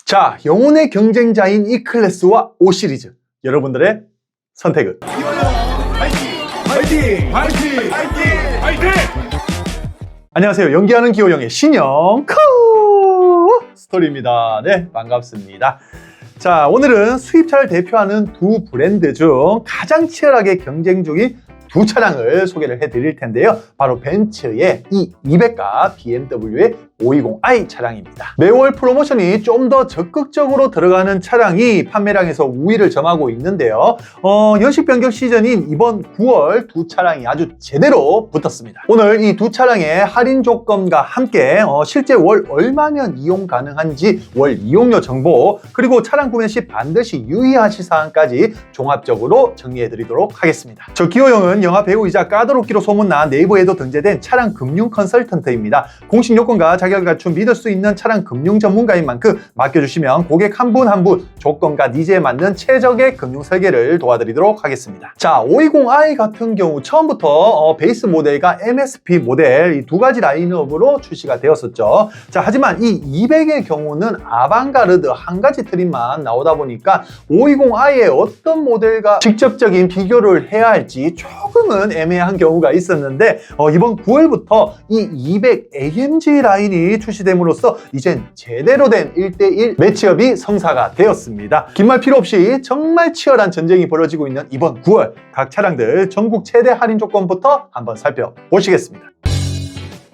자, 영혼의 경쟁자인 E클래스와 O 시리즈, 여러분들의 선택은? 파이팅! 파이팅! 파이팅! 파이팅! 안녕하세요. 연기하는 기호형의 신영 스토리입니다. 네, 반갑습니다. 자, 오늘은 수입차를 대표하는 두 브랜드 중 가장 치열하게 경쟁 중인 두 차량을 소개를 해드릴 텐데요. 바로 벤츠의 E200과 BMW의 520i 차량입니다. 매월 프로모션이 좀 더 적극적으로 들어가는 차량이 판매량에서 우위를 점하고 있는데요. 연식 변경 시즌인 이번 9월 두 차량이 아주 제대로 붙었습니다. 오늘 이 두 차량의 할인 조건과 함께 실제 월 얼마면 이용 가능한지 월 이용료 정보, 그리고 차량 구매 시 반드시 유의하실 사항까지 종합적으로 정리해 드리도록 하겠습니다. 저 기호형은 영화 배우이자 까다롭기로 소문난 네이버에도 등재된 차량 금융 컨설턴트입니다. 공식 요건과 자격을 갖춘 믿을 수 있는 차량 금융 전문가인 만큼 맡겨주시면 고객 한 분 한 분 조건과 니즈에 맞는 최적의 금융 설계를 도와드리도록 하겠습니다. 자, 520i 같은 경우 처음부터 베이스 모델과 MSP 모델 이 두 가지 라인업으로 출시가 되었었죠. 자, 하지만 이 200의 경우는 아방가르드 한 가지 트림만 나오다 보니까 520i의 어떤 모델과 직접적인 비교를 해야 할지 조금은 애매한 경우가 있었는데 이번 9월부터 이 200 AMG 라인이 출시됨으로써 이젠 제대로 된 1대1 매치업이 성사가 되었습니다. 긴 말 필요 없이 정말 치열한 전쟁이 벌어지고 있는 이번 9월 각 차량들 전국 최대 할인 조건부터 한번 살펴보시겠습니다.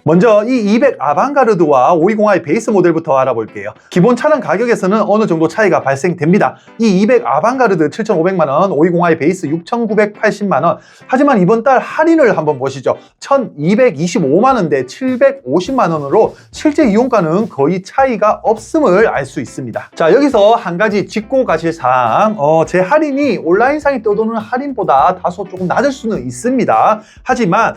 먼저 이 200 아방가르드와 520i 베이스 모델부터 알아볼게요. 기본 차량 가격에서는 어느 정도 차이가 발생됩니다. 이 200 아방가르드 7,500만원, 520i 베이스 6,980만원. 하지만 이번 달 할인을 한번 보시죠. 1,225만원대 750만원으로 실제 이용가는 거의 차이가 없음을 알 수 있습니다. 자, 여기서 한 가지 짚고 가실 사항, 제 할인이 온라인상에 떠도는 할인보다 다소 조금 낮을 수는 있습니다. 하지만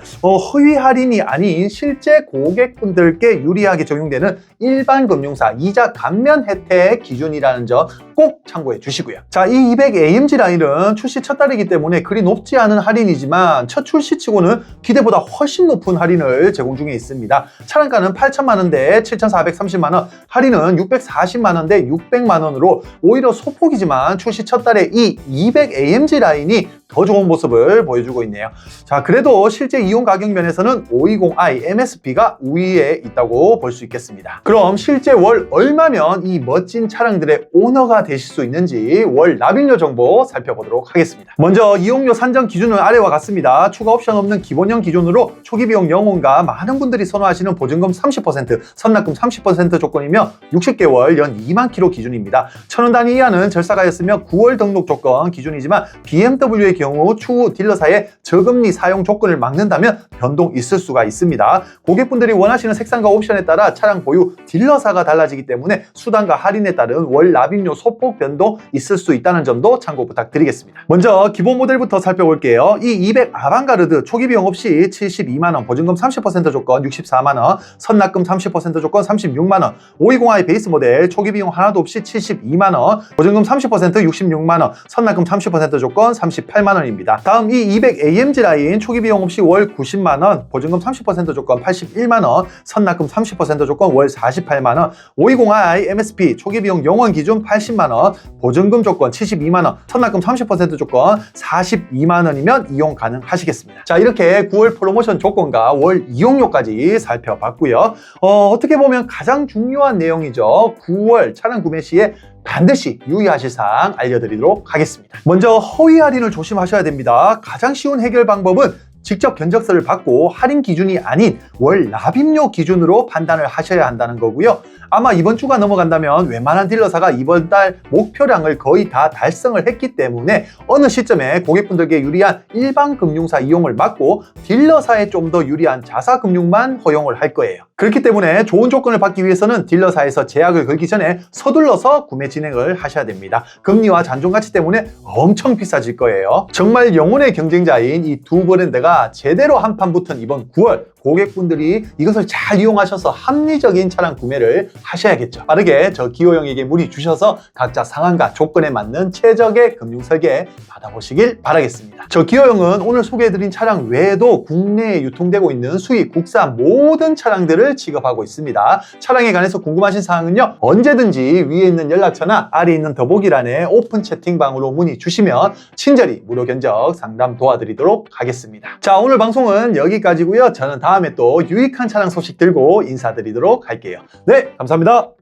허위 할인이 아닌 실제 고객분들께 유리하게 적용되는 일반 금융사 이자 감면 혜택 기준이라는 점 꼭 참고해 주시고요. 자, 이 200 AMG 라인은 출시 첫 달이기 때문에 그리 높지 않은 할인이지만 첫 출시치고는 기대보다 훨씬 높은 할인을 제공 중에 있습니다. 차량가는 8천만원대 7,430만원, 할인은 640만원대 600만원으로 오히려 소폭이지만 출시 첫 달에 이 200 AMG 라인이 더 좋은 모습을 보여주고 있네요. 자, 그래도 실제 이용 가격 면에서는 520i MSP가 우위에 있다고 볼 수 있겠습니다. 그럼 실제 월 얼마면 이 멋진 차량들의 오너가 되실 수 있는지 월 납입료 정보 살펴보도록 하겠습니다. 먼저 이용료 산정 기준은 아래와 같습니다. 추가 옵션 없는 기본형 기준으로 초기 비용 0원과 많은 분들이 선호하시는 보증금 30%, 선납금 30% 조건이며 60개월 연 2만 킬로 기준입니다. 1,000원 단위 이하는 절사가였으며 9월 등록 조건 기준이지만 BMW의 경우 추후 딜러사의 저금리 사용 조건을 막는다면 변동 있을 수가 있습니다. 고객분들이 원하시는 색상과 옵션에 따라 차량 보유 딜러사가 달라지기 때문에 수당과 할인에 따른 월 납입료 소폭 변동 있을 수 있다는 점도 참고 부탁드리겠습니다. 먼저 기본 모델부터 살펴볼게요. 이 200 아방가르드 초기 비용 없이 72만원, 보증금 30% 조건 64만원, 선납금 30% 조건 36만원, 520i 베이스 모델 초기 비용 하나도 없이 72만원, 보증금 30% 66만원, 선납금 30% 조건 38만원입니다. 다음 이 200 AMG 라인 초기 비용 없이 월 90만원, 보증금 30% 조건 81만원, 선납금 30% 조건 월 48만원, 520i MSP 초기 비용 0원 기준 80만원, 보증금 조건 72만원, 선납금 30% 조건 42만원이면 이용 가능하시겠습니다. 자, 이렇게 9월 프로모션 조건과 월 이용료까지 살펴봤고요. 어떻게 보면 가장 중요한 내용이죠. 9월 차량 구매 시에 반드시 유의하실 사항 알려드리도록 하겠습니다. 먼저 허위 할인을 조심하셔야 됩니다. 가장 쉬운 해결 방법은 직접 견적서를 받고 할인 기준이 아닌 월 납입료 기준으로 판단을 하셔야 한다는 거고요. 아마 이번 주가 넘어간다면 웬만한 딜러사가 이번 달 목표량을 거의 다 달성을 했기 때문에 어느 시점에 고객분들께 유리한 일반 금융사 이용을 막고 딜러사에 좀 더 유리한 자사금융만 허용을 할 거예요. 그렇기 때문에 좋은 조건을 받기 위해서는 딜러사에서 제약을 걸기 전에 서둘러서 구매 진행을 하셔야 됩니다. 금리와 잔존 가치 때문에 엄청 비싸질 거예요. 정말 영혼의 경쟁자인 이 두 브랜드가 제대로 한판 붙은 이번 9월 고객분들이 이것을 잘 이용하셔서 합리적인 차량 구매를 하셔야겠죠. 빠르게 저 기호 형에게 문의 주셔서 각자 상황과 조건에 맞는 최적의 금융 설계 받아보시길 바라겠습니다. 저 기호 형은 오늘 소개해드린 차량 외에도 국내에 유통되고 있는 수입, 국산 모든 차량들을 취급하고 있습니다. 차량에 관해서 궁금하신 사항은요, 언제든지 위에 있는 연락처나 아래 있는 더보기란에 오픈 채팅방으로 문의 주시면 친절히 무료 견적 상담 도와드리도록 하겠습니다. 자, 오늘 방송은 여기까지고요. 저는 다음에 또 유익한 차량 소식 들고 인사드리도록 할게요. 네, 감사합니다.